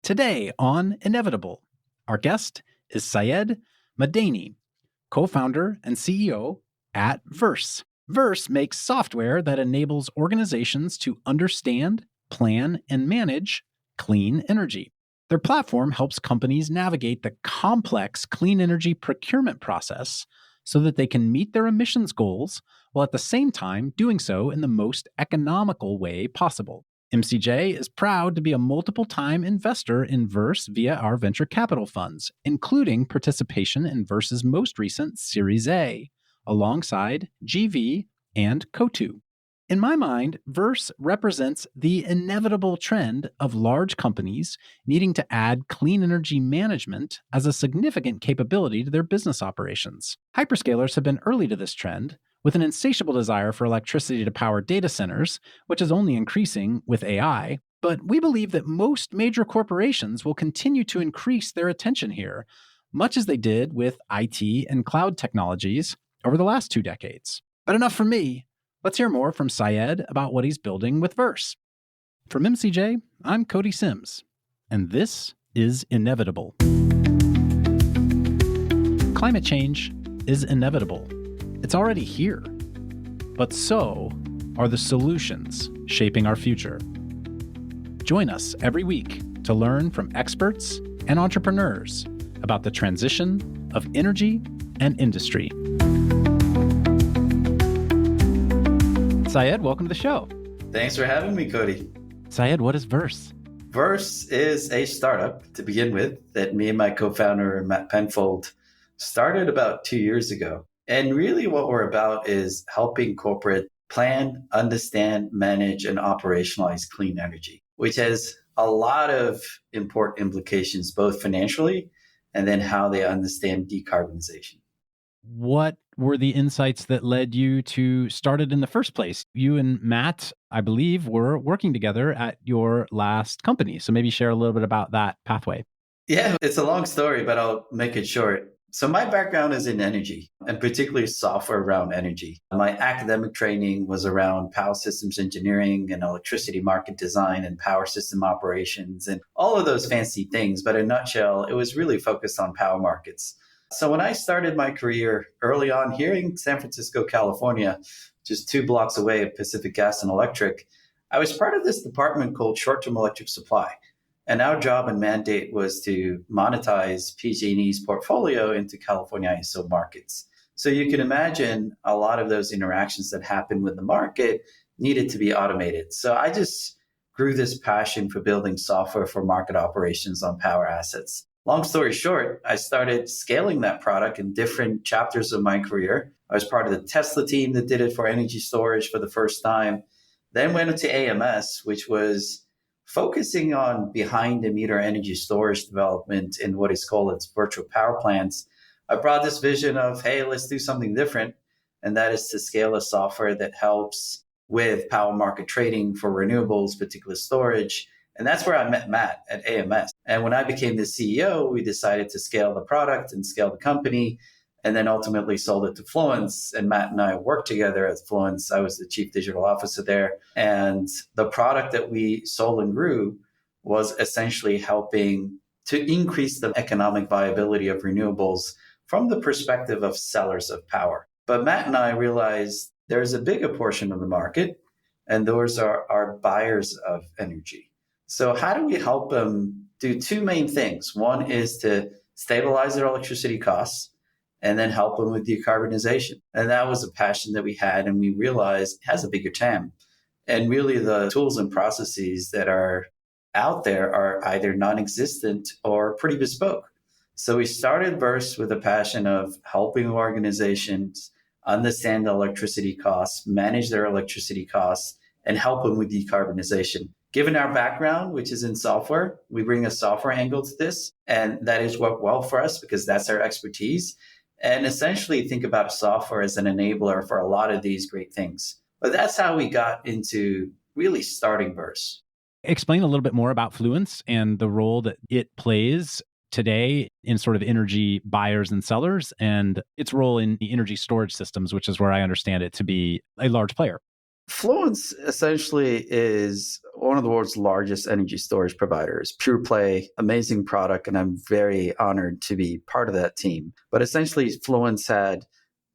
Today on Inevitable, our guest is Seyed Madani, co-founder and CEO at Verse. Verse makes software that enables organizations to understand, plan, and manage clean energy. Their platform helps companies navigate the complex clean energy procurement process so that they can meet their emissions goals while at the same time doing so in the most economical way possible. MCJ is proud to be a multiple-time investor in Verse via our venture capital funds, including participation in Verse's most recent Series A, alongside GV and Coatue. In my mind, Verse represents the inevitable trend of large companies needing to add clean energy management as a significant capability to their business operations. Hyperscalers have been early to this trend, with an insatiable desire for electricity to power data centers, which is only increasing with AI. But we believe that most major corporations will continue to increase their attention here, much as they did with IT and cloud technologies over the last 2 decades. But enough from me. Let's hear more from Seyed about what he's building with Verse. From MCJ, I'm Cody Sims, and this is Inevitable. Climate change is inevitable. It's already here. But so are the solutions shaping our future. Join us every week to learn from experts and entrepreneurs about the transition of energy and industry. Seyed, welcome to the show. Thanks for having me, Cody. Seyed, what is Verse? Verse is a startup, to begin with, that me and my co-founder, Matt Penfold, started about 2 years ago. And really what we're about is helping corporate plan, understand, manage, and operationalize clean energy, which has a lot of important implications, both financially and then how they understand decarbonization. What were the insights that led you to start it in the first place? You and Matt, I believe, were working together at your last company. So maybe share a little bit about that pathway. Yeah, it's a long story, but I'll make it short. So my background is in energy, and particularly software around energy. My academic training was around power systems engineering and electricity market design and power system operations and all of those fancy things. But in a nutshell, it was really focused on power markets. So when I started my career early on here in San Francisco, California, just 2 blocks away at Pacific Gas and Electric, I was part of this department called short-term electric supply. And our job and mandate was to monetize PG&E's portfolio into California ISO markets. So you can imagine a lot of those interactions that happen with the market needed to be automated. So I just grew this passion for building software for market operations on power assets. Long story short, I started scaling that product in different chapters of my career. I was part of the Tesla team that did it for energy storage for the first time, then went into AMS, which was focusing on behind the meter energy storage development in what is called its virtual power plants. I brought this vision of, hey, let's do something different. And that is to scale a software that helps with power market trading for renewables, particularly storage. And that's where I met Matt at AMS. And when I became the CEO, we decided to scale the product and scale the company, and then ultimately sold it to Fluence. And Matt and I worked together at Fluence. I was the chief digital officer there. And the product that we sold and grew was essentially helping to increase the economic viability of renewables from the perspective of sellers of power. But Matt and I realized there's a bigger portion of the market, and those are buyers of energy. So how do we help them do 2 main things? One is to stabilize their electricity costs, and then help them with decarbonization. And that was a passion that we had, and we realized it has a bigger TAM. And really the tools and processes that are out there are either non-existent or pretty bespoke. So we started Verse with a passion of helping organizations understand the electricity costs, manage their electricity costs, and help them with decarbonization. Given our background, which is in software, we bring a software angle to this, and that has worked well for us because that's our expertise. And essentially think about software as an enabler for a lot of these great things. But that's how we got into really starting Verse. Explain a little bit more about Fluence and the role that it plays today in sort of energy buyers and sellers, and its role in the energy storage systems, which is where I understand it to be a large player. Fluence essentially is one of the world's largest energy storage providers, pure play, amazing product, and I'm very honored to be part of that team. But essentially, Fluence had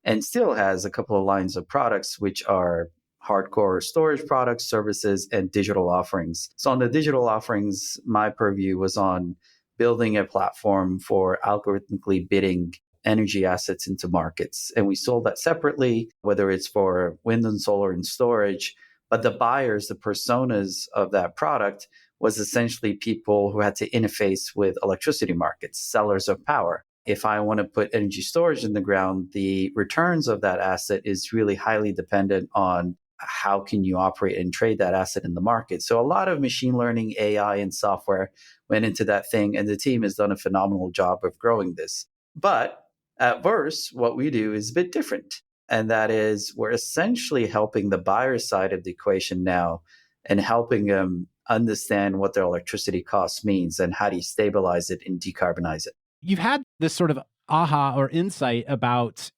and still has a couple of lines of products, which are hardcore storage products, services, and digital offerings. So, on the digital offerings, my purview was on building a platform for algorithmically bidding energy assets into markets. And we sold that separately, whether it's for wind and solar and storage. But the buyers, the personas of that product was essentially people who had to interface with electricity markets, sellers of power. If I want to put energy storage in the ground, the returns of that asset is really highly dependent on how can you operate and trade that asset in the market. So a lot of machine learning, AI, and software went into that thing, and the team has done a phenomenal job of growing this. But at Verse, what we do is a bit different. And that is, we're essentially helping the buyer side of the equation now and helping them understand what their electricity cost means and how do you stabilize it and decarbonize it. You've had this sort of aha or insight about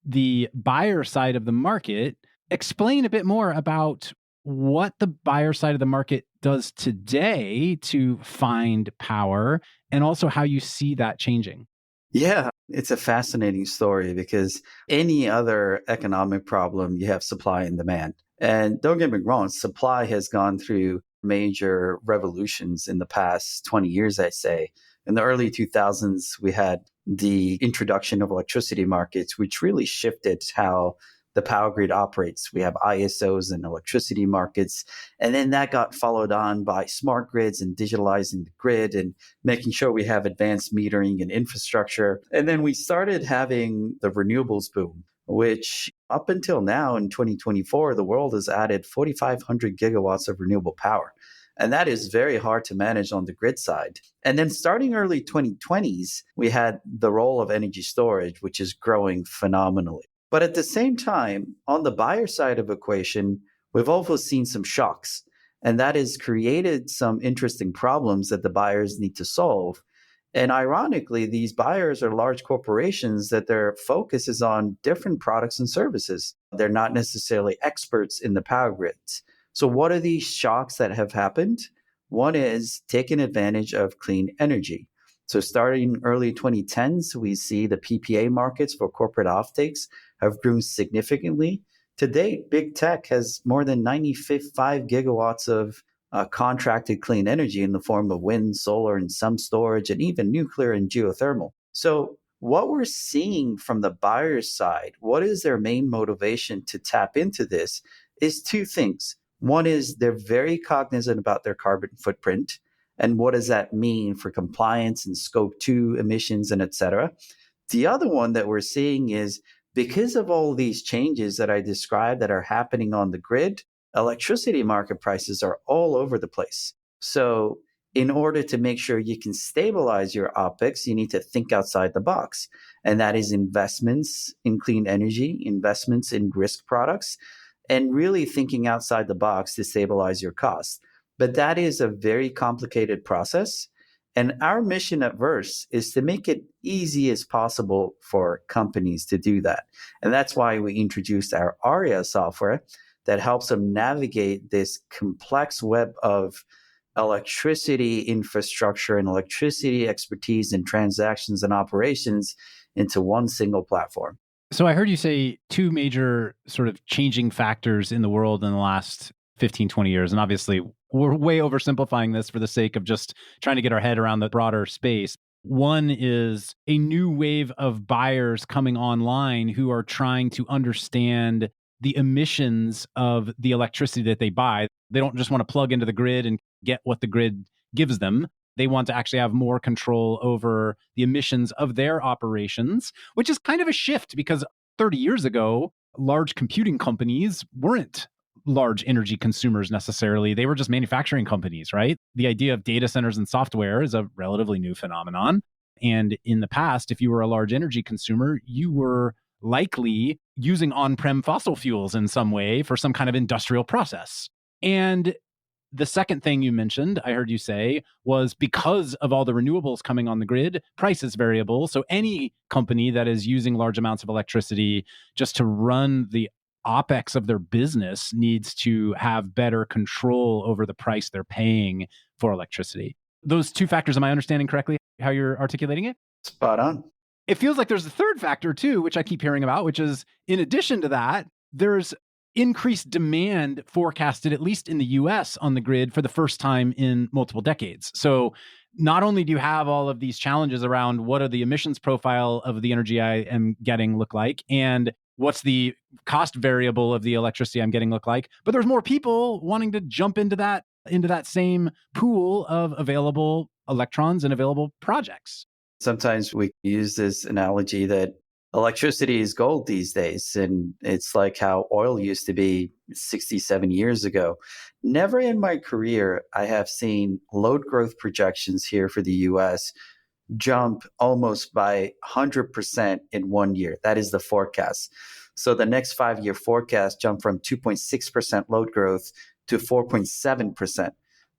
the buyer side of the market. Explain a bit more about what the buyer side of the market does today to find power and also how you see that changing. Yeah, it's a fascinating story because any other economic problem, you have supply and demand. And don't get me wrong, supply has gone through major revolutions in the past 20 years, I'd say. In the early 2000s, we had the introduction of electricity markets, which really shifted how the power grid operates. We have ISOs and electricity markets. And then that got followed on by smart grids and digitalizing the grid and making sure we have advanced metering and infrastructure. And then we started having the renewables boom, which up until now in 2024, the world has added 4,500 gigawatts of renewable power. And that is very hard to manage on the grid side. And then starting early 2020s, we had the role of energy storage, which is growing phenomenally. But at the same time, on the buyer side of the equation, we've also seen some shocks. And that has created some interesting problems that the buyers need to solve. And ironically, these buyers are large corporations that their focus is on different products and services. They're not necessarily experts in the power grids. So, what are these shocks that have happened? One is taking advantage of clean energy. So, starting early 2010s, we see the PPA markets for corporate offtakes have grown significantly. To date, big tech has more than 95 gigawatts of contracted clean energy in the form of wind, solar, and some storage, and even nuclear and geothermal. So, what we're seeing from the buyer's side, what is their main motivation to tap into this, is two things. One is they're very cognizant about their carbon footprint and what does that mean for compliance and scope 2 emissions and et cetera. The other one that we're seeing is because of all these changes that I described that are happening on the grid, electricity market prices are all over the place. So, in order to make sure you can stabilize your OPEX, you need to think outside the box. And that is investments in clean energy, investments in risk products, and really thinking outside the box to stabilize your costs. But that is a very complicated process. And our mission at Verse is to make it easy as possible for companies to do that. And that's why we introduced our ARIA software that helps them navigate this complex web of electricity infrastructure and electricity expertise and transactions and operations into one single platform. So I heard you say two major sort of changing factors in the world in the last 15, 20 years. And obviously, we're way oversimplifying this for the sake of just trying to get our head around the broader space. One is a new wave of buyers coming online who are trying to understand the emissions of the electricity that they buy. They don't just want to plug into the grid and get what the grid gives them. They want to actually have more control over the emissions of their operations, which is kind of a shift because 30 years ago, large computing companies weren't large energy consumers necessarily. They were just manufacturing companies, right? The idea of data centers and software is a relatively new phenomenon. And in the past, if you were a large energy consumer, you were likely using on-prem fossil fuels in some way for some kind of industrial process. And the second thing you mentioned, I heard you say, was because of all the renewables coming on the grid, price is variable. So any company that is using large amounts of electricity just to run the OpEx of their business needs to have better control over the price they're paying for electricity. Those two factors, am I understanding correctly how you're articulating it? Spot on. It feels like there's a third factor too, which I keep hearing about, which is in addition to that, there's increased demand forecasted, at least in the US, on the grid for the first time in multiple decades. So not only do you have all of these challenges around what are the emissions profile of the energy I am getting look like, and what's the cost variable of the electricity I'm getting look like, but there's more people wanting to jump into that same pool of available electrons and available projects. Sometimes we use this analogy that electricity is gold these days. And it's like how oil used to be 67 years ago. Never in my career I have seen load growth projections here for the US jump almost by 100% in 1 year. That is the forecast. So the next 5 year forecast jumped from 2.6% load growth to 4.7%.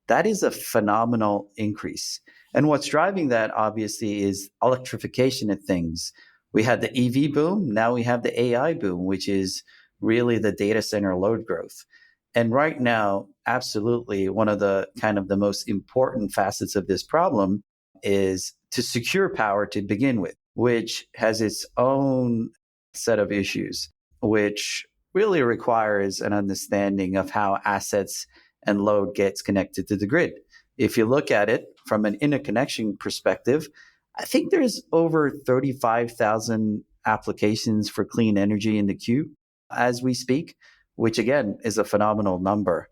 That is a phenomenal increase. And what's driving that, obviously, is electrification of things. We had the EV boom. Now we have the AI boom, which is really the data center load growth. And right now, absolutely, one of the kind of the most important facets of this problem is to secure power to begin with, which has its own set of issues, which really requires an understanding of how assets and load gets connected to the grid. If you look at it from an interconnection perspective, I think there's over 35,000 applications for clean energy in the queue as we speak, which again is a phenomenal number.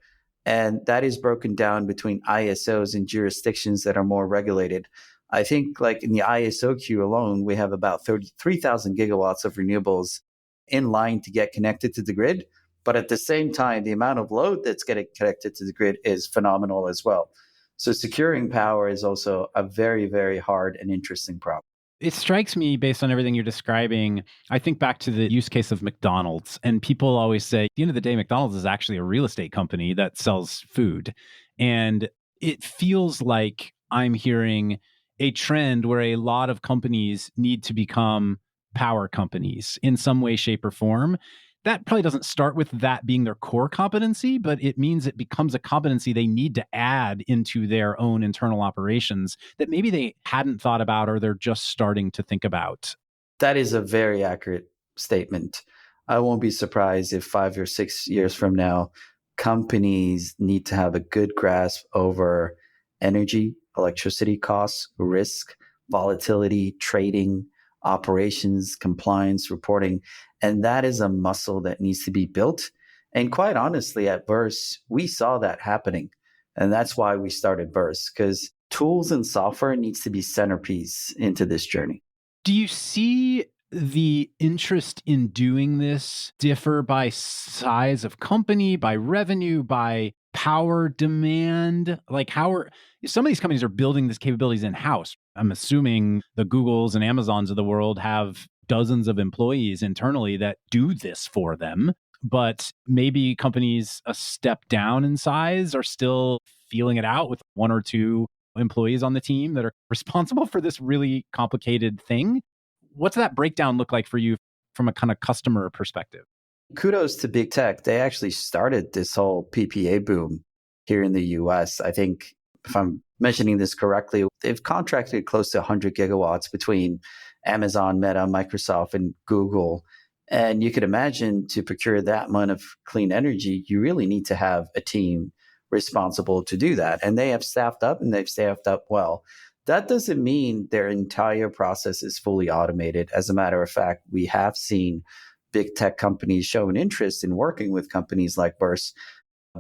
And that is broken down between ISOs and jurisdictions that are more regulated. I think like in the ISO queue alone, we have about 33,000 gigawatts of renewables in line to get connected to the grid. But at the same time, the amount of load that's getting connected to the grid is phenomenal as well. So securing power is also a very, very hard and interesting problem. It strikes me based on everything you're describing. I think back to the use case of McDonald's, and people always say, at the end of the day, McDonald's is actually a real estate company that sells food. And it feels like I'm hearing a trend where a lot of companies need to become power companies in some way, shape, or form. That probably doesn't start with that being their core competency, but it means it becomes a competency they need to add into their own internal operations that maybe they hadn't thought about or they're just starting to think about. That is a very accurate statement. I won't be surprised if 5 or 6 years from now, companies need to have a good grasp over energy, electricity costs, risk, volatility, trading, operations, compliance, reporting. And that is a muscle that needs to be built. And quite honestly, at Verse, we saw that happening. And that's why we started Verse, because tools and software needs to be centerpiece into this journey. Do you see the interest in doing this differ by size of company, by revenue, by power demand? Like how are some of these companies are building these capabilities in-house? I'm assuming the Googles and Amazons of the world have dozens of employees internally that do this for them. But maybe companies a step down in size are still feeling it out with one or two employees on the team that are responsible for this really complicated thing. What's that breakdown look like for you from a kind of customer perspective? Kudos to big tech. They actually started this whole PPA boom here in the US. I think, if I'm mentioning this correctly, they've contracted close to 100 gigawatts between Amazon, Meta, Microsoft, and Google. And you could imagine to procure that amount of clean energy, you really need to have a team responsible to do that. And they have staffed up and they've staffed up well. That doesn't mean their entire process is fully automated. As a matter of fact, we have seen big tech companies show an interest in working with companies like Burst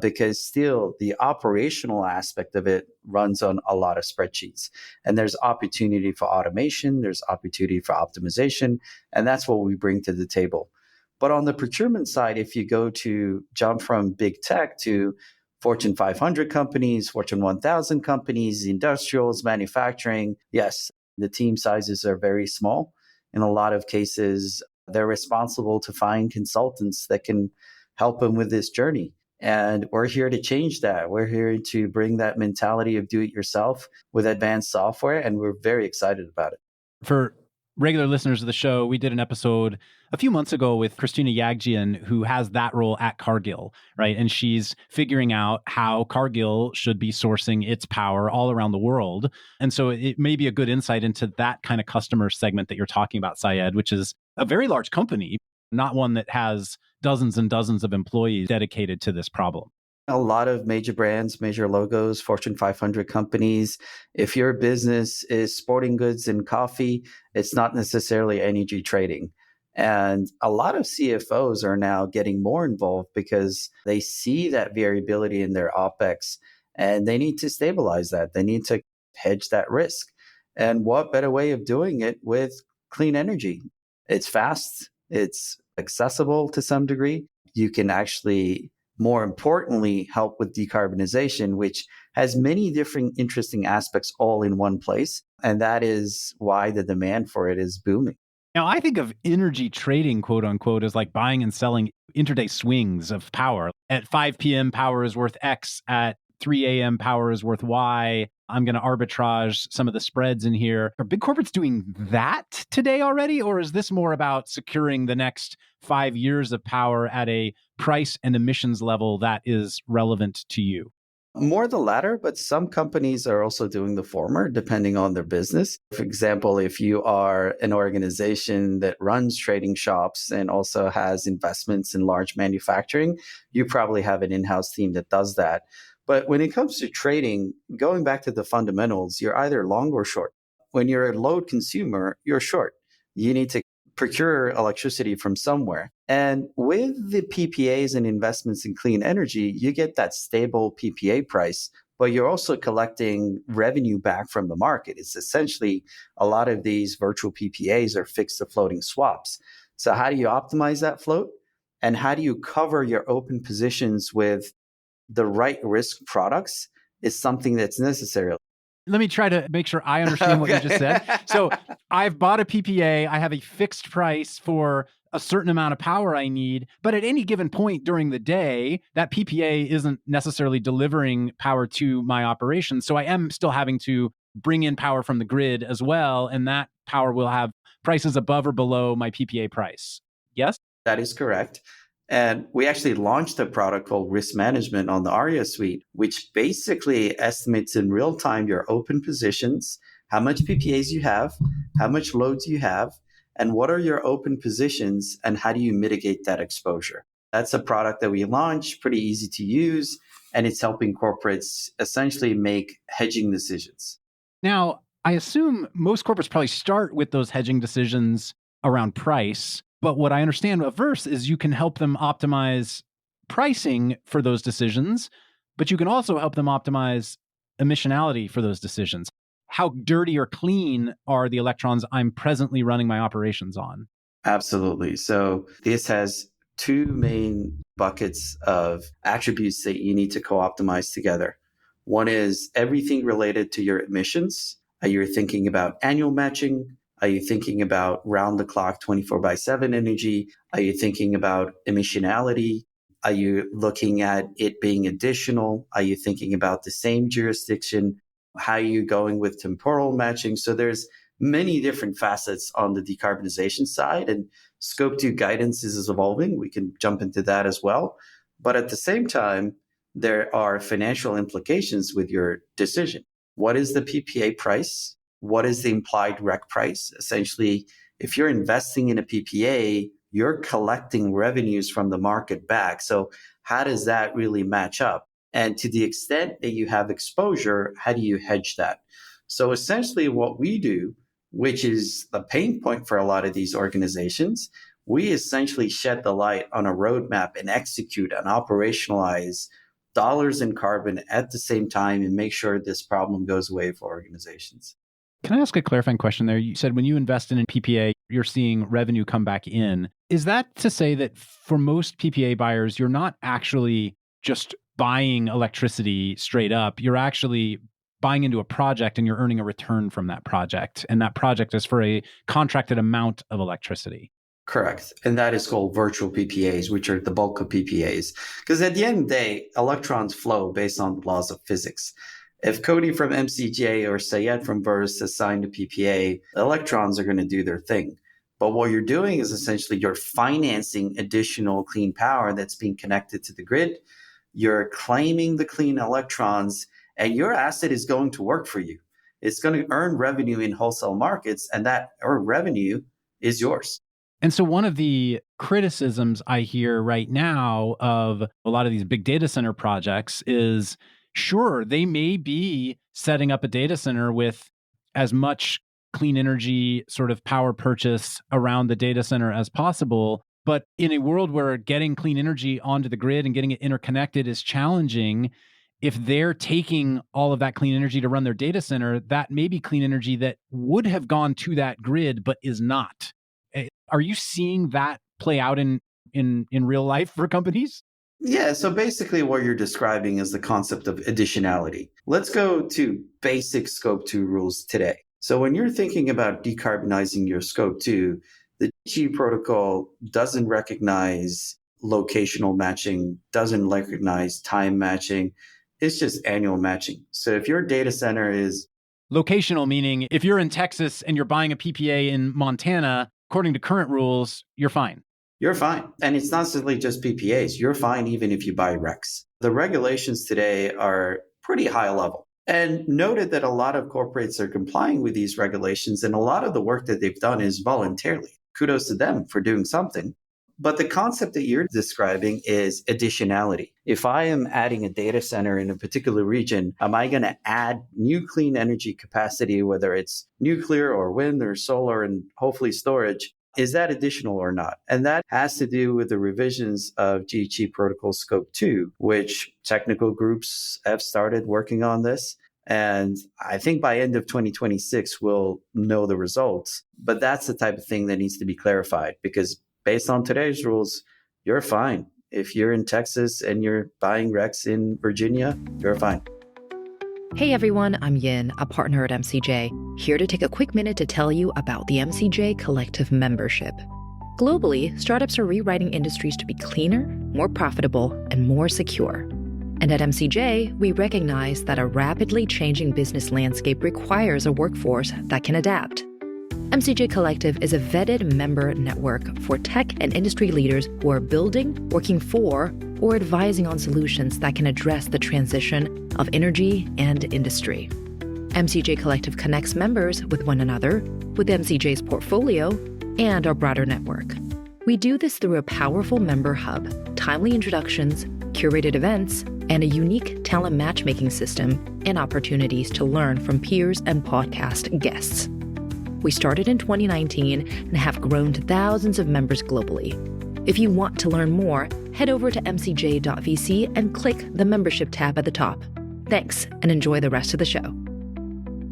because still the operational aspect of it runs on a lot of spreadsheets. And there's opportunity for automation, there's opportunity for optimization, and that's what we bring to the table. But on the procurement side, if you go to jump from big tech to Fortune 500 companies, Fortune 1000 companies, industrials, manufacturing, yes, the team sizes are very small. In a lot of cases, they're responsible to find consultants that can help them with this journey. And we're here to change that. We're here to bring that mentality of do it yourself with advanced software. And we're very excited about it. For regular listeners of the show, we did an episode a few months ago with Christina Yagjian, who has that role at Cargill, right? And she's figuring out how Cargill should be sourcing its power all around the world. And so it may be a good insight into that kind of customer segment that you're talking about, Syed, which is a very large company, not one that has dozens and dozens of employees dedicated to this problem. A lot of major brands, major logos, Fortune 500 companies. If your business is sporting goods and coffee, it's not necessarily energy trading. And a lot of CFOs are now getting more involved because they see that variability in their OPEX and they need to stabilize that. They need to hedge that risk. And what better way of doing it with clean energy? It's fast, it's accessible to some degree. You can actually, more importantly, help with decarbonization, which has many different interesting aspects all in one place. And that is why the demand for it is booming. Now, I think of energy trading, quote unquote, as like buying and selling intraday swings of power. At 5 p.m., power is worth X. At 3 a.m., power is worth Y. I'm going to arbitrage some of the spreads in here. Are big corporates doing that today already? Or is this more about securing the next 5 years of power at a price and emissions level that is relevant to you? More the latter, but some companies are also doing the former, depending on their business. For example, if you are an organization that runs trading shops and also has investments in large manufacturing, you probably have an in-house team that does that. But when it comes to trading, going back to the fundamentals, you're either long or short. When you're a load consumer, you're short. You need to procure electricity from somewhere. And with the PPAs and investments in clean energy, you get that stable PPA price, but you're also collecting revenue back from the market. It's essentially a lot of these virtual PPAs are fixed to floating swaps. So how do you optimize that float? And how do you cover your open positions with the right risk products is something that's necessary. Let me try to make sure I understand what you just said. So I've bought a PPA. I have a fixed price for a certain amount of power I need, but at any given point during the day, that PPA isn't necessarily delivering power to my operation. So I am still having to bring in power from the grid as well. And that power will have prices above or below my PPA price. Yes? That is correct. And we actually launched a product called Risk Management on the ARIA suite, which basically estimates in real time your open positions, how much PPAs you have, how much loads you have, and what are your open positions, and how do you mitigate that exposure. That's a product that we launched, pretty easy to use, and it's helping corporates essentially make hedging decisions. Now, I assume most corporates probably start with those hedging decisions around price. But what I understand of Verse is you can help them optimize pricing for those decisions, but you can also help them optimize emissionality for those decisions. How dirty or clean are the electrons I'm presently running my operations on? Absolutely. So this has two main buckets of attributes that you need to co-optimize together. One is everything related to your emissions. You're thinking about annual matching. Are you thinking about round the clock 24/7 energy? Are you thinking about emissionality? Are you looking at it being additional? Are you thinking about the same jurisdiction? How are you going with temporal matching? So there's many different facets on the decarbonization side, and Scope 2 guidance is evolving. We can jump into that as well. But at the same time, there are financial implications with your decision. What is the PPA price? What is the implied REC price? Essentially, if you're investing in a PPA, you're collecting revenues from the market back. So how does that really match up? And to the extent that you have exposure, how do you hedge that? So essentially what we do, which is the pain point for a lot of these organizations, we essentially shed the light on a roadmap and execute and operationalize dollars in carbon at the same time and make sure this problem goes away for organizations. Can I ask a clarifying question there? You said when you invest in a PPA, you're seeing revenue come back in. Is that to say that for most PPA buyers, you're not actually just buying electricity straight up? You're actually buying into a project and you're earning a return from that project. And that project is for a contracted amount of electricity. Correct. And that is called virtual PPAs, which are the bulk of PPAs. Because at the end of the day, electrons flow based on the laws of physics. If Cody from MCJ or Seyed from Verse has signed a PPA, electrons are going to do their thing. But what you're doing is essentially you're financing additional clean power that's being connected to the grid. You're claiming the clean electrons, and your asset is going to work for you. It's going to earn revenue in wholesale markets, and that earned revenue is yours. And so one of the criticisms I hear right now of a lot of these big data center projects is, sure, they may be setting up a data center with as much clean energy sort of power purchase around the data center as possible. But in a world where getting clean energy onto the grid and getting it interconnected is challenging, if they're taking all of that clean energy to run their data center, that may be clean energy that would have gone to that grid, but is not. Are you seeing that play out in real life for companies? Yeah, so basically what you're describing is the concept of additionality. Let's go to basic scope 2 rules today. So when you're thinking about decarbonizing your scope 2, the G protocol doesn't recognize locational matching, doesn't recognize time matching. It's just annual matching. So if your data center is Locational, meaning if you're in Texas and you're buying a PPA in Montana, according to current rules, you're fine. you're fine. And it's not simply just PPAs. You're fine even if you buy RECs. The regulations today are pretty high level. And noted that a lot of corporates are complying with these regulations, and a lot of the work that they've done is voluntarily. Kudos to them for doing something. But the concept that you're describing is additionality. If I am adding a data center in a particular region, am I going to add new clean energy capacity, whether it's nuclear or wind or solar and hopefully storage? Is that additional or not? And that has to do with the revisions of GHG Protocol Scope 2, which technical groups have started working on this. And I think by end of 2026, we'll know the results. But that's the type of thing that needs to be clarified, because based on today's rules, you're fine. If you're in Texas and you're buying RECs in Virginia, you're fine. Hey everyone, I'm Yin, a partner at MCJ, here to take a quick minute to tell you about the MCJ Collective membership. Globally, startups are rewriting industries to be cleaner, more profitable, and more secure. And at MCJ, we recognize that a rapidly changing business landscape requires a workforce that can adapt. MCJ Collective is a vetted member network for tech and industry leaders who are building, working for, or advising on solutions that can address the transition of energy and industry. MCJ Collective connects members with one another, with MCJ's portfolio, and our broader network. We do this through a powerful member hub, timely introductions, curated events, and a unique talent matchmaking system and opportunities to learn from peers and podcast guests. We started in 2019 and have grown to thousands of members globally. If you want to learn more, head over to mcj.vc and click the membership tab at the top. Thanks, and enjoy the rest of the show.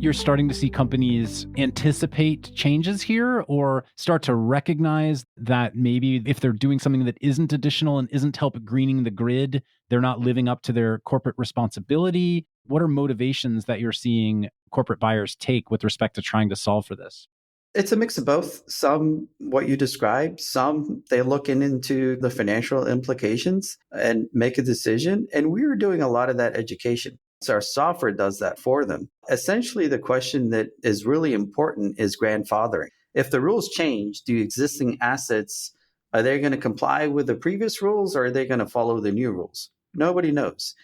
You're starting to see companies anticipate changes here, or start to recognize that maybe if they're doing something that isn't additional and isn't help greening the grid, they're not living up to their corporate responsibility. What are motivations that you're seeing corporate buyers take with respect to trying to solve for this? It's a mix of both. Some, what you described, some, they look into the financial implications and make a decision. And we are doing a lot of that education. So our software does that for them. Essentially, the question that is really important is grandfathering. If the rules change, do existing assets, are they going to comply with the previous rules, or are they going to follow the new rules? Nobody knows.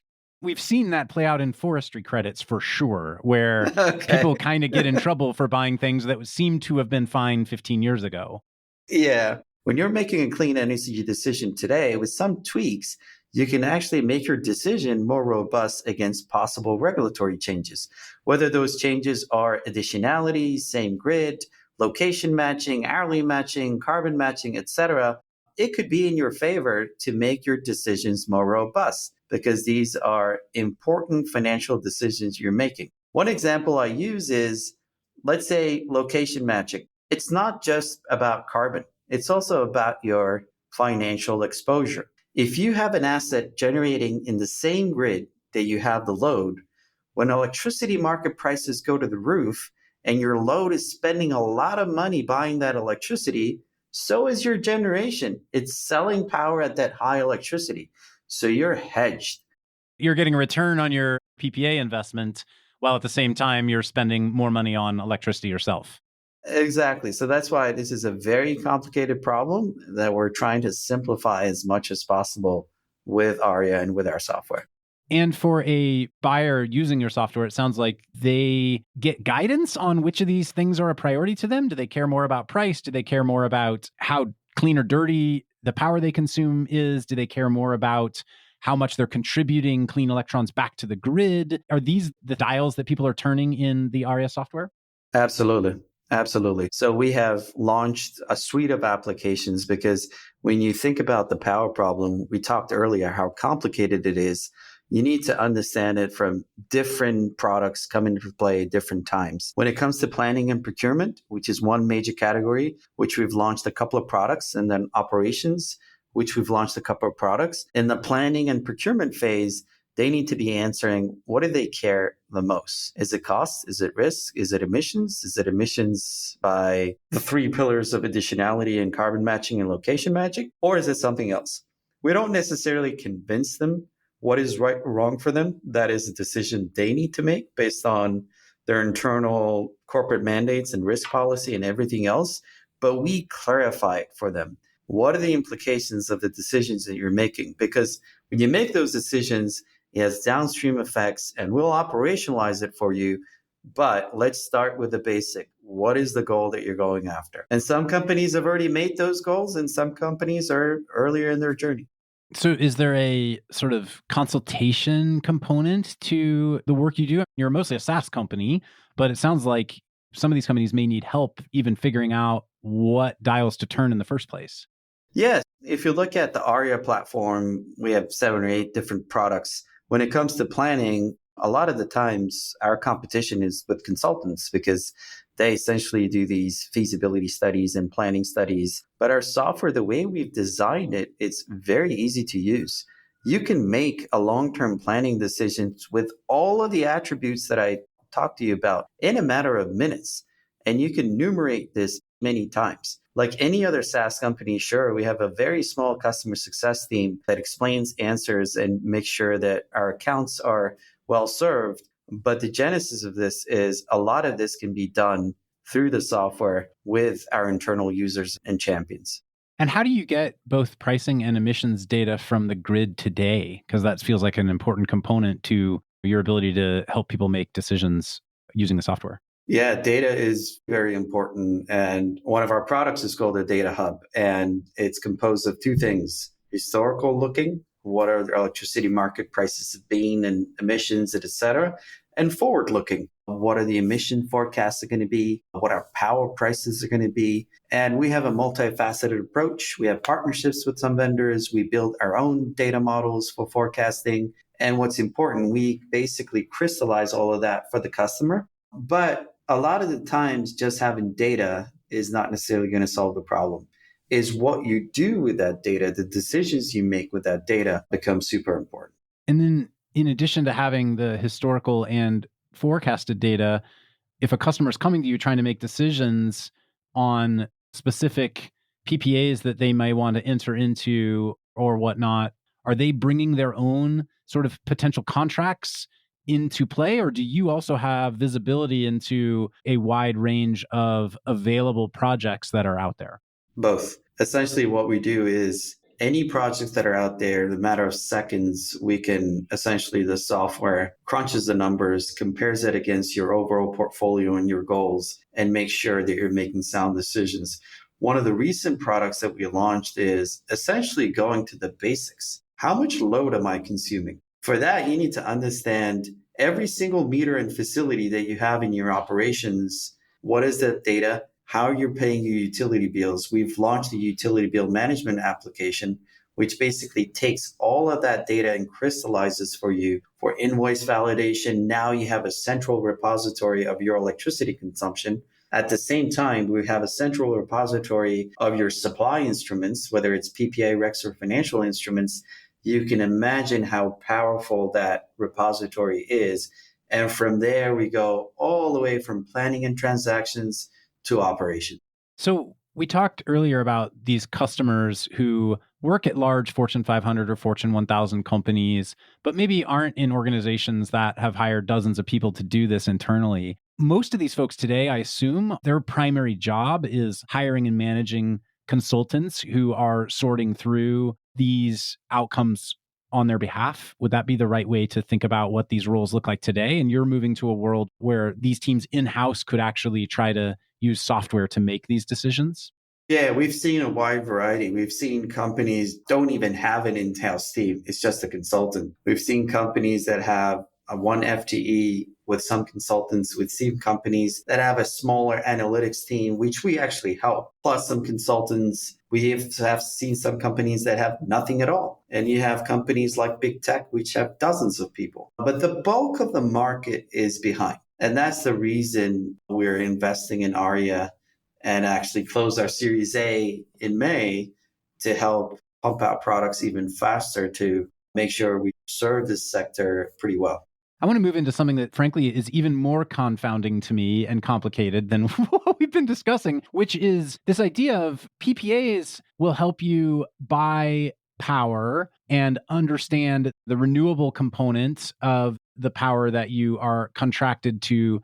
We've seen that play out in forestry credits for sure, where Okay. people kind of get in trouble for buying things that seem to have been fine 15 years ago. Yeah. When you're making a clean energy decision today, with some tweaks, you can actually make your decision more robust against possible regulatory changes, whether those changes are additionality, same grid, location matching, hourly matching, carbon matching, etc. It could be in your favor to make your decisions more robust, because these are important financial decisions you're making. One example I use is, let's say, location matching. It's not just about carbon. It's also about your financial exposure. If you have an asset generating in the same grid that you have the load, when electricity market prices go to the roof and your load is spending a lot of money buying that electricity, so is your generation. It's selling power at that high electricity. So you're hedged. You're getting a return on your PPA investment, while at the same time you're spending more money on electricity yourself. Exactly. So that's why this is a very complicated problem that we're trying to simplify as much as possible with ARIA and with our software. And for a buyer using your software, it sounds like they get guidance on which of these things are a priority to them. Do they care more about price? Do they care more about how clean or dirty the power they consume is? Do they care more about how much they're contributing clean electrons back to the grid? Are these the dials that people are turning in the ARIA software? Absolutely. Absolutely. So we have launched a suite of applications because when you think about the power problem, we talked earlier how complicated it is. You need to understand it from different products coming into play at different times. When it comes to planning and procurement, which is one major category, which we've launched a couple of products, and then operations, which we've launched a couple of products. In the planning and procurement phase, they need to be answering, what do they care the most? Is it cost? Is it risk? Is it emissions? Is it emissions by the three pillars of additionality and carbon matching and location matching? Or is it something else? We don't necessarily convince them what is right or wrong for them. That is a decision they need to make based on their internal corporate mandates and risk policy and everything else. But we clarify it for them. What are the implications of the decisions that you're making? Because when you make those decisions, it has downstream effects, and we'll operationalize it for you. But let's start with the basic. What is the goal that you're going after? And some companies have already made those goals, and some companies are earlier in their journey. So is there a sort of consultation component to the work you do? You're mostly a SaaS company, but it sounds like some of these companies may need help even figuring out what dials to turn in the first place. Yes. If you look at the ARIA platform, we have 7 or 8 different products. When it comes to planning, a lot of the times our competition is with consultants because they essentially do these feasibility studies and planning studies. But our software, the way we've designed it, it's very easy to use. You can make a long-term planning decisions with all of the attributes that I talked to you about in a matter of minutes. And you can enumerate this many times. Like any other SaaS company, sure, we have a very small customer success team that explains, answers, and makes sure that our accounts are well served. But the genesis of this is a lot of this can be done through the software with our internal users and champions. And how do you get both pricing and emissions data from the grid today? Because that feels like an important component to your ability to help people make decisions using the software. Yeah, data is very important. And one of our products is called a data hub. And it's composed of 2 things: historical looking, what are the electricity market prices been and emissions, et cetera, and forward looking, what are the emission forecasts are going to be, what our power prices are going to be. And we have a multifaceted approach. We have partnerships with some vendors. We build our own data models for forecasting. And what's important, we basically crystallize all of that for the customer. But a lot of the times, just having data is not necessarily going to solve the problem. Is what you do with that data, the decisions you make with that data become super important. And then in addition to having the historical and forecasted data, if a customer is coming to you trying to make decisions on specific PPAs that they may want to enter into or whatnot, are they bringing their own sort of potential contracts into play, or do you also have visibility into a wide range of available projects that are out there? Both. Essentially, what we do is any projects that are out there, in a matter of seconds, we can essentially, the software crunches the numbers, compares it against your overall portfolio and your goals, and makes sure that you're making sound decisions. One of the recent products that we launched is essentially going to the basics. How much load am I consuming? For that, you need to understand every single meter and facility that you have in your operations. What is that data? How you're paying your utility bills. We've launched a utility bill management application, which basically takes all of that data and crystallizes for you for invoice validation. Now you have a central repository of your electricity consumption. At the same time, we have a central repository of your supply instruments, whether it's PPA, RECs, or financial instruments. You can imagine how powerful that repository is. And from there, we go all the way from planning and transactions to operation. So we talked earlier about these customers who work at large Fortune 500 or Fortune 1000 companies, but maybe aren't in organizations that have hired dozens of people to do this internally. Most of these folks today, I assume, their primary job is hiring and managing consultants who are sorting through these outcomes on their behalf. Would that be the right way to think about what these roles look like today? And you're moving to a world where these teams in-house could actually try to use software to make these decisions? Yeah, we've seen a wide variety. We've seen companies don't even have an in-house team. It's just a consultant. We've seen companies that have a one FTE with some consultants. We've seen companies that have a smaller analytics team, which we actually help, plus some consultants. We have seen some companies that have nothing at all. And you have companies like big tech, which have dozens of people. But the bulk of the market is behind. And that's the reason we're investing in ARIA and actually close our Series A in May to help pump out products even faster to make sure we serve this sector pretty well. I want to move into something that, frankly, is even more confounding to me and complicated than what we've been discussing, which is this idea of PPAs will help you buy power and understand the renewable components of the power that you are contracted to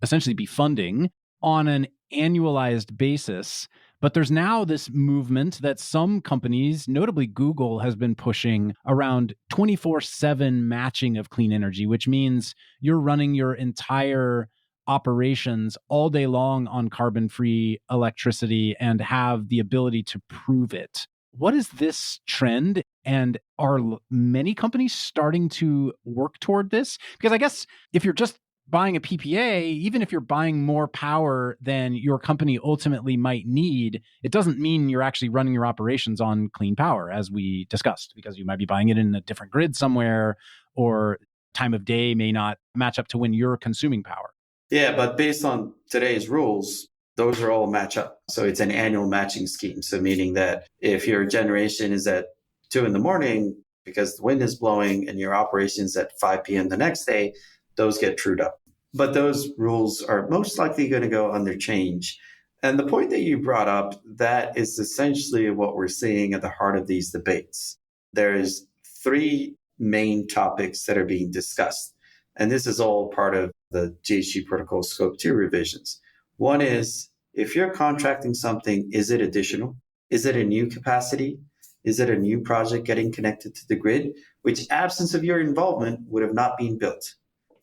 essentially be funding on an annualized basis. But there's now this movement that some companies, notably Google, has been pushing around 24/7 matching of clean energy, which means you're running your entire operations all day long on carbon-free electricity and have the ability to prove it. What is this trend? And are many companies starting to work toward this? Because I guess if you're just buying a PPA, even if you're buying more power than your company ultimately might need, it doesn't mean you're actually running your operations on clean power, as we discussed, because you might be buying it in a different grid somewhere, or time of day may not match up to when you're consuming power. Yeah, but based on today's rules, those are all match up. So it's an annual matching scheme. So meaning that if your generation is at 2 a.m, because the wind is blowing and your operations at 5 p.m. the next day, those get trued up. But those rules are most likely going to go under change. And the point that you brought up, that is essentially what we're seeing at the heart of these debates. There's 3 main topics that are being discussed. And this is all part of the GHG Protocol Scope 2 revisions. One is, if you're contracting something, is it additional? Is it a new capacity? Is it a new project getting connected to the grid, which absence of your involvement would have not been built?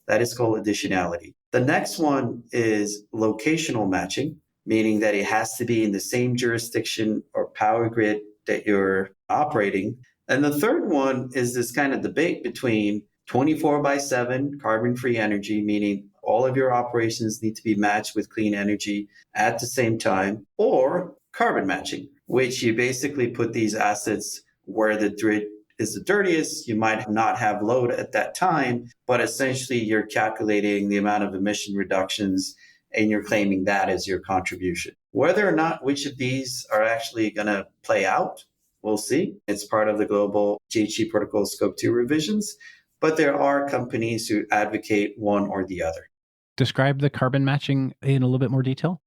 That is called additionality. The next one is locational matching, meaning that it has to be in the same jurisdiction or power grid that you're operating. And the third one is this kind of debate between 24/7 carbon-free energy, meaning all of your operations need to be matched with clean energy at the same time, or carbon matching, which you basically put these assets where the grid is the dirtiest. You might not have load at that time, but essentially you're calculating the amount of emission reductions and you're claiming that as your contribution. Whether or not which of these are actually going to play out, we'll see. It's part of the global GHG Protocol Scope 2 revisions, but there are companies who advocate one or the other. Describe the carbon matching in a little bit more detail.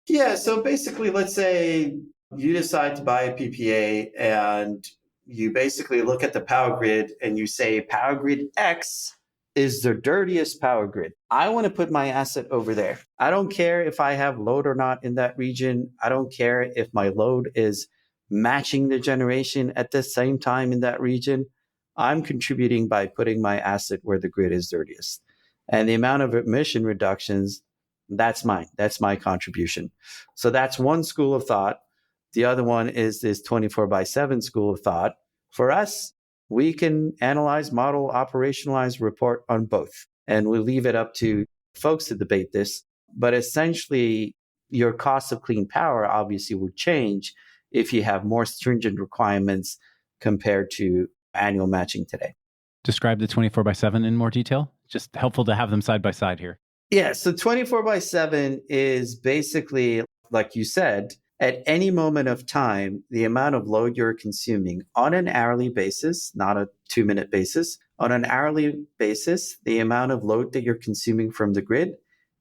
Yeah, so basically, let's say you decide to buy a PPA and you basically look at the power grid and you say power grid X is the dirtiest power grid. I want to put my asset over there. I don't care if I have load or not in that region. I don't care if my load is matching the generation at the same time in that region. I'm contributing by putting my asset where the grid is dirtiest. And the amount of emission reductions, that's mine. That's my contribution. So that's one school of thought. The other one is this 24/7 school of thought. For us, we can analyze, model, operationalize, report on both. And we leave it up to folks to debate this. But essentially, your cost of clean power obviously will change if you have more stringent requirements compared to annual matching today. Describe the 24/7 in more detail. Just helpful to have them side by side here. Yeah, so 24/7 is basically, like you said, at any moment of time, the amount of load you're consuming on an hourly basis, not a 2-minute basis, on an hourly basis, the amount of load that you're consuming from the grid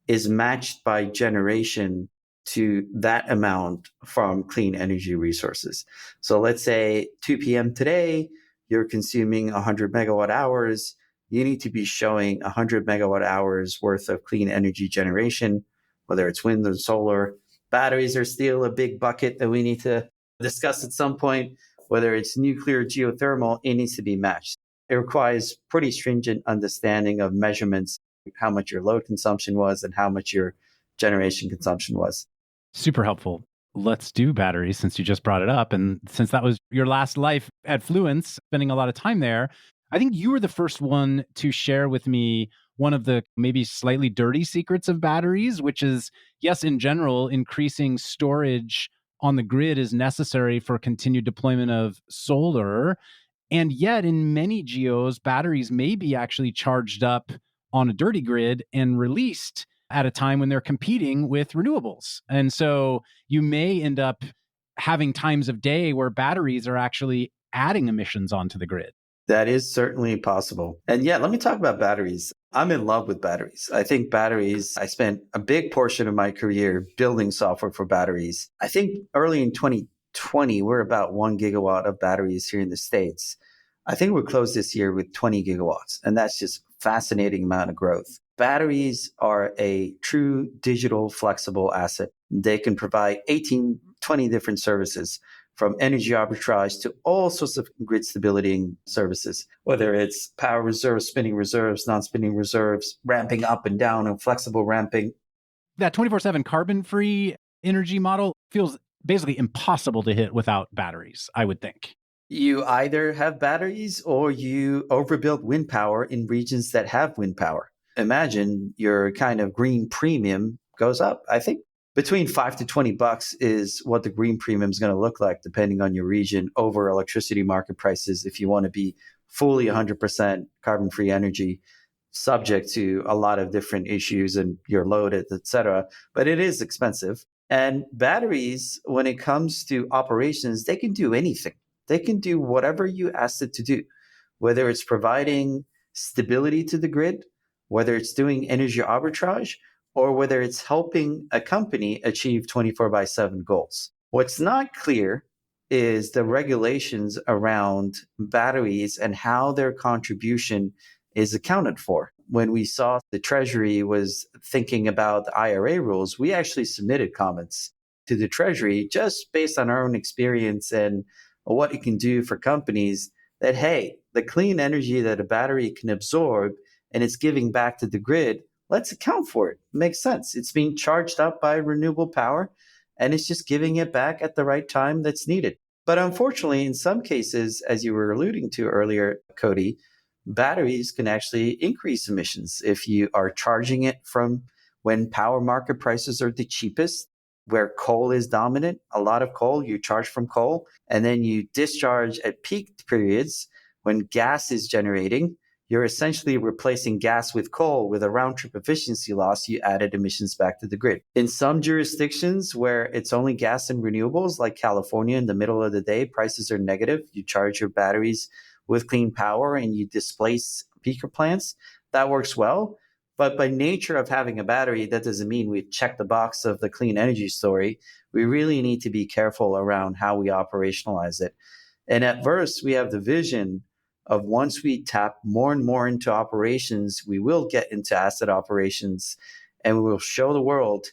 is matched by generation to that amount from clean energy resources. So let's say 2 p.m. today, you're consuming 100 megawatt hours. You need to be showing 100 megawatt hours worth of clean energy generation, whether it's wind or solar. Batteries are still a big bucket that we need to discuss at some point. Whether it's nuclear, geothermal, it needs to be matched. It requires pretty stringent understanding of measurements, how much your load consumption was and how much your generation consumption was. Super helpful. Let's do batteries since you just brought it up. And since that was your last life at Fluence, spending a lot of time there, I think you were the first one to share with me one of the maybe slightly dirty secrets of batteries, which is, yes, in general, increasing storage on the grid is necessary for continued deployment of solar. And yet, in many geos, batteries may be actually charged up on a dirty grid and released at a time when they're competing with renewables. And so you may end up having times of day where batteries are actually adding emissions onto the grid. That is certainly possible. And yeah, let me talk about batteries. I'm in love with batteries. I think batteries, I spent a big portion of my career building software for batteries. I think early in 2020, we're about 1 gigawatt of batteries here in the States. I think we'll close this year with 20 gigawatts. And that's just fascinating amount of growth. Batteries are a true digital flexible asset. They can provide 18, 20 different services, from energy arbitrage to all sorts of grid stability services, whether it's power reserves, spinning reserves, non-spinning reserves, ramping up and down and flexible ramping. That 24/7 carbon-free energy model feels basically impossible to hit without batteries, I would think. You either have batteries or you overbuild wind power in regions that have wind power. Imagine your kind of green premium goes up. I think between $5 to $20 is what the green premium is going to look like, depending on your region, over electricity market prices. If you want to be fully 100% carbon-free energy, subject to a lot of different issues and your load, et cetera. But it is expensive. And batteries, when it comes to operations, they can do anything. They can do whatever you ask it to do, whether it's providing stability to the grid, whether it's doing energy arbitrage, or whether it's helping a company achieve 24/7 goals. What's not clear is the regulations around batteries and how their contribution is accounted for. When we saw the Treasury was thinking about the IRA rules, we actually submitted comments to the Treasury just based on our own experience and what it can do for companies, that, hey, the clean energy that a battery can absorb and it's giving back to the grid, let's account for it. It makes sense. It's being charged up by renewable power and it's just giving it back at the right time that's needed. But unfortunately, in some cases, as you were alluding to earlier, Cody, batteries can actually increase emissions if you are charging it from when power market prices are the cheapest, where coal is dominant. A lot of coal, you charge from coal, and then you discharge at peak periods when gas is generating. You're essentially replacing gas with coal. With a round trip efficiency loss, you added emissions back to the grid. In some jurisdictions where it's only gas and renewables, like California, in the middle of the day, prices are negative. You charge your batteries with clean power and you displace peaker plants. That works well. But by nature of having a battery, that doesn't mean we've checked the box of the clean energy story. We really need to be careful around how we operationalize it. And at Verse, we have the vision of once we tap more and more into operations, we will get into asset operations and we will show the world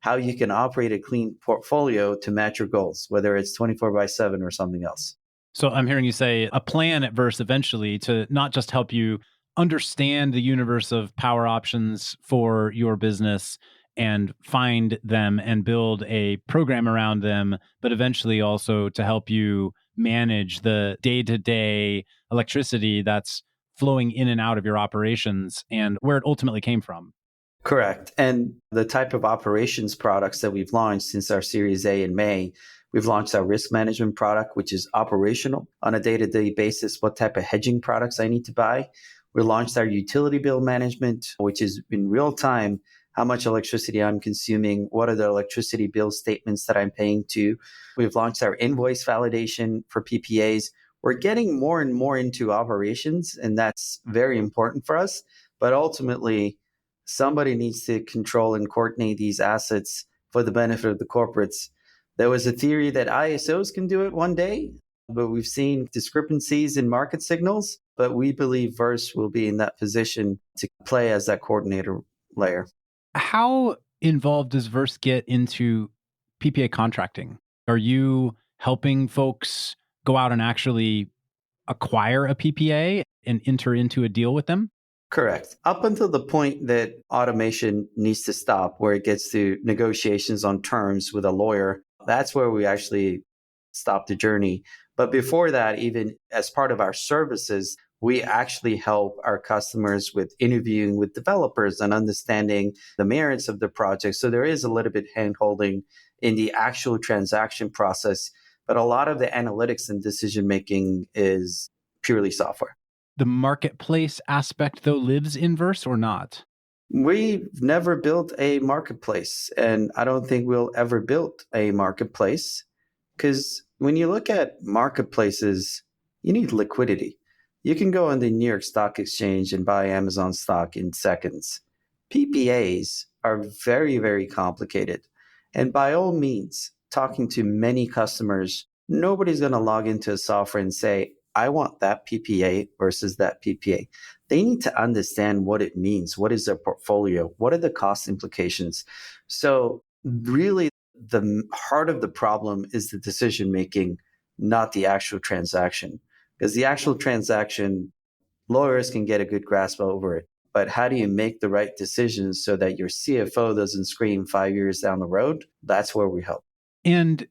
how you can operate a clean portfolio to match your goals, whether it's 24/7 or something else. So I'm hearing you say a plan at Verse eventually to not just help you understand the universe of power options for your business and find them and build a program around them, but eventually also to help you manage the day-to-day electricity that's flowing in and out of your operations and where it ultimately came from. Correct. And the type of operations products that we've launched since our Series A in May, we've launched our risk management product, which is operational on a day-to-day basis, what type of hedging products I need to buy. We launched our utility bill management, which is in real time, how much electricity I'm consuming, what are the electricity bill statements that I'm paying to. We've launched our invoice validation for PPAs. We're getting more and more into operations, and that's very important for us. But ultimately, somebody needs to control and coordinate these assets for the benefit of the corporates. There was a theory that ISOs can do it one day, but we've seen discrepancies in market signals. But we believe Verse will be in that position to play as that coordinator layer. How involved does Verse get into PPA contracting? Are you helping folks go out and actually acquire a PPA and enter into a deal with them? Correct. Up until the point that automation needs to stop, where it gets to negotiations on terms with a lawyer, that's where we actually stop the journey. But before that, even as part of our services, we actually help our customers with interviewing with developers and understanding the merits of the project. So there is a little bit hand-holding in the actual transaction process, but a lot of the analytics and decision-making is purely software. The marketplace aspect, though, lives in Verse or not? We've never built a marketplace, and I don't think we'll ever build a marketplace, because when you look at marketplaces, you need liquidity. You can go on the New York Stock Exchange and buy Amazon stock in seconds. PPAs are very, very complicated. And by all means, talking to many customers, nobody's going to log into a software and say, I want that PPA versus that PPA. They need to understand what it means. What is their portfolio? What are the cost implications? So really, the heart of the problem is the decision making, not the actual transaction. Because the actual transaction, lawyers can get a good grasp over it. But how do you make the right decisions so that your CFO doesn't scream 5 years down the road? That's where we help. And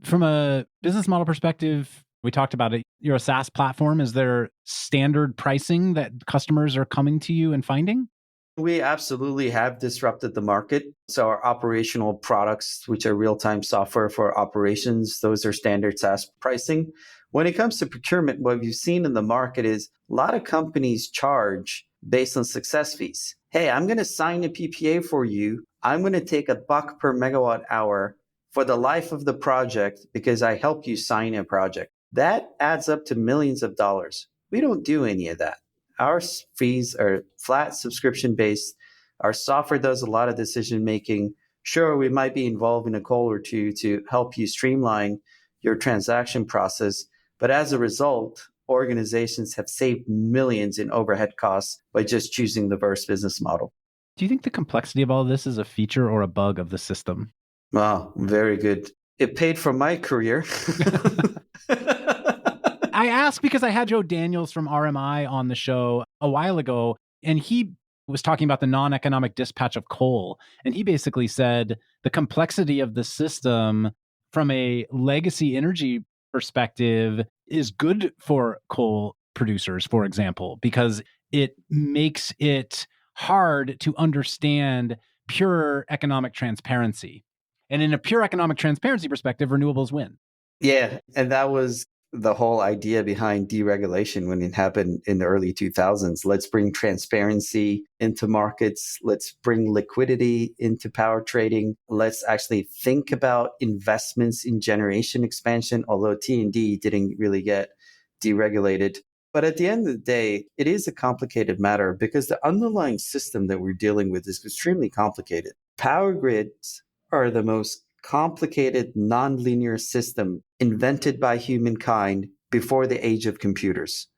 from a business model perspective, we talked about it. You're a SaaS platform. Is there standard pricing that customers are coming to you and finding? We absolutely have disrupted the market. So our operational products, which are real-time software for operations, those are standard SaaS pricing. When it comes to procurement, what we've seen in the market is a lot of companies charge based on success fees. Hey, I'm going to sign a PPA for you. I'm going to take $1 per megawatt hour for the life of the project because I helped you sign a project. That adds up to millions of dollars. We don't do any of that. Our fees are flat subscription based. Our software does a lot of decision making. Sure, we might be involved in a call or two to help you streamline your transaction process. But as a result, organizations have saved millions in overhead costs by just choosing the Verse business model. Do you think the complexity of all this is a feature or a bug of the system? Wow, very good. It paid for my career. I ask because I had Joe Daniels from RMI on the show a while ago, and he was talking about the non-economic dispatch of coal. And he basically said the complexity of the system from a legacy energy perspective is good for coal producers, for example, because it makes it hard to understand pure economic transparency. And in a pure economic transparency perspective, renewables win. Yeah, and that was the whole idea behind deregulation when it happened in the early 2000s. Let's bring transparency into markets. Let's bring liquidity into power trading. Let's actually think about investments in generation expansion, although T&D didn't really get deregulated. But at the end of the day, it is a complicated matter because the underlying system that we're dealing with is extremely complicated. Power grids are the most complicated nonlinear system invented by humankind before the age of computers.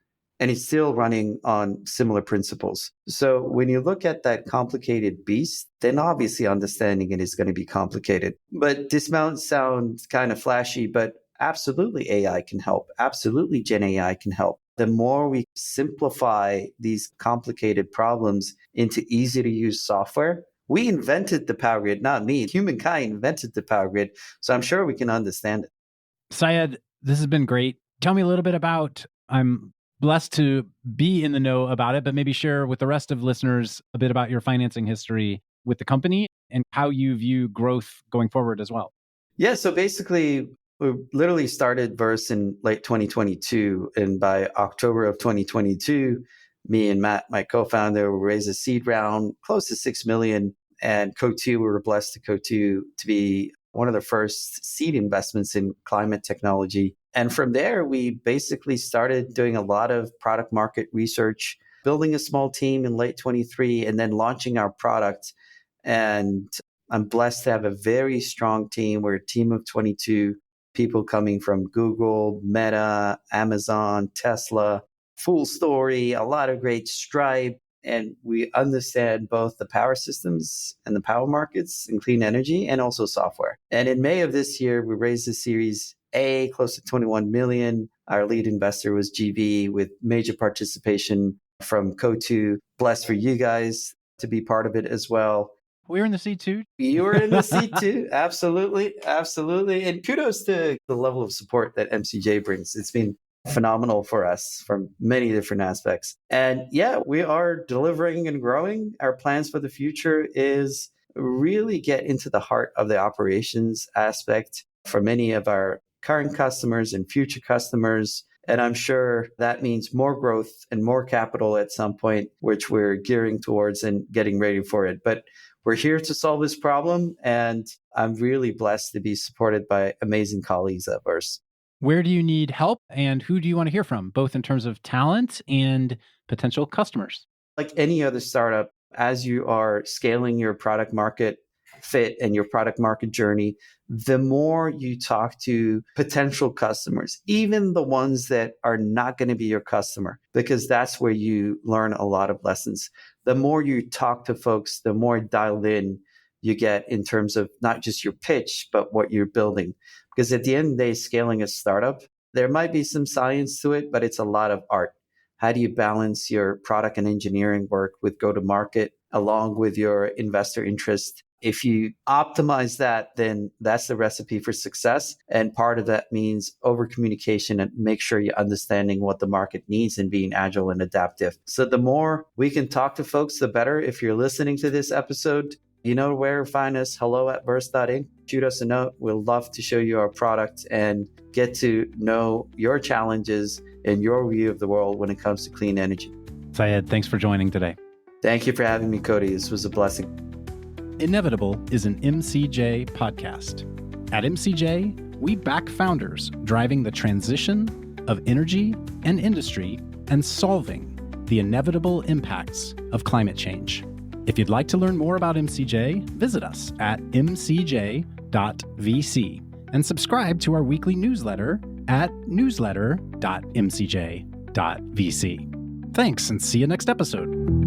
And it's still running on similar principles. So when you look at that complicated beast, then obviously understanding it is going to be complicated. But this might sound kind of flashy, but absolutely AI can help. Absolutely Gen AI can help. The more we simplify these complicated problems into easy to use software, we invented the power grid, not me. Humankind invented the power grid. So I'm sure we can understand it. Syed, this has been great. Tell me a little bit about, I'm blessed to be in the know about it, but maybe share with the rest of listeners a bit about your financing history with the company and how you view growth going forward as well. Yeah, so basically, we literally started Verse in late 2022. And by October of 2022, me and Matt, my co-founder, raised a seed round close to 6 million. And Coatue, we were blessed to Coatue to be one of the first seed investments in climate technology. And from there, we basically started doing a lot of product market research, building a small team in late 23, and then launching our product. And I'm blessed to have a very strong team. We're a team of 22 people coming from Google, Meta, Amazon, Tesla, Full Story, a lot of great Stripe. And we understand both the power systems and the power markets and clean energy and also software. And in May of this year, we raised the Series A, close to 21 million. Our lead investor was GV with major participation from Coatue. Blessed for you guys to be part of it as well. We're in the seat too. You were in the seat too. Absolutely. Absolutely. And kudos to the level of support that MCJ brings. It's been phenomenal for us from many different aspects. And yeah, we are delivering and growing. Our plans for the future is really get into the heart of the operations aspect for many of our current customers and future customers. And I'm sure that means more growth and more capital at some point, which we're gearing towards and getting ready for it. But we're here to solve this problem, and I'm really blessed to be supported by amazing colleagues at Verse. Where do you need help, and who do you want to hear from, both in terms of talent and potential customers? Like any other startup, as you are scaling your product market fit and your product market journey, the more you talk to potential customers, even the ones that are not going to be your customer, because that's where you learn a lot of lessons. The more you talk to folks, the more dialed in you get in terms of not just your pitch, but what you're building. Because at the end of the day, scaling a startup, there might be some science to it, but it's a lot of art. How do you balance your product and engineering work with go-to-market along with your investor interest? If you optimize that, then that's the recipe for success. And part of that means over communication and make sure you're understanding what the market needs and being agile and adaptive. So the more we can talk to folks, the better. If you're listening to this episode, you know where to find us, hello@burst.inc. Shoot us a note. We'll love to show you our product and get to know your challenges and your view of the world when it comes to clean energy. Seyed, thanks for joining today. Thank you for having me, Cody. This was a blessing. Inevitable is an MCJ podcast. At MCJ, we back founders driving the transition of energy and industry and solving the inevitable impacts of climate change. If you'd like to learn more about MCJ, visit us at mcj.vc and subscribe to our weekly newsletter at newsletter.mcj.vc. Thanks, and see you next episode.